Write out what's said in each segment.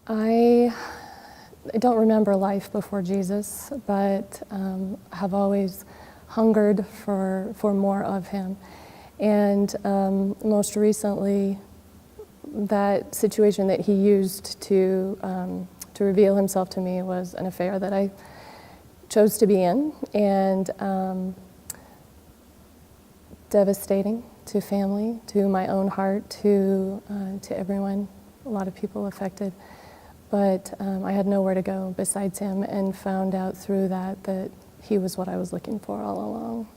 I don't remember life before Jesus, but have always hungered for more of him. And most recently, that situation that he used to reveal himself to me was an affair that I chose to be in, and devastating to family, to my own heart, to everyone, a lot of people affected. But I had nowhere to go besides him, and found out through that he was what I was looking for all along.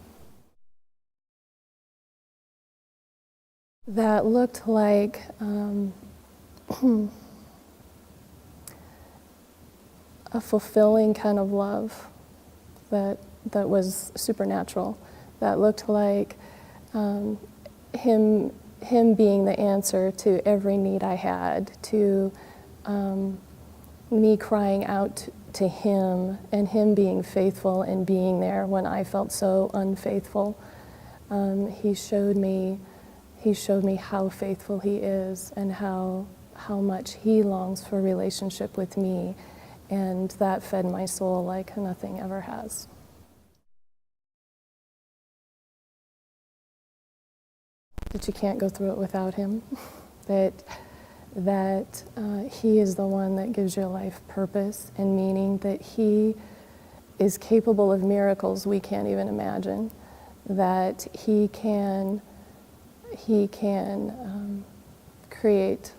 That looked like a fulfilling kind of love that was supernatural. That looked like him being the answer to every need I had, to me crying out to him, and him being faithful and being there when I felt so unfaithful. He showed me how faithful he is, and how much he longs for a relationship with me, and that fed my soul like nothing ever has. That you can't go through it without him. that he is the one that gives your life purpose and meaning, that he is capable of miracles we can't even imagine, that he can create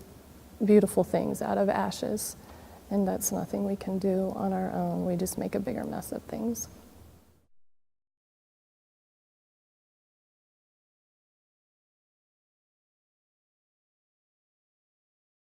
beautiful things out of ashes, and that's nothing we can do on our own. We just make a bigger mess of things.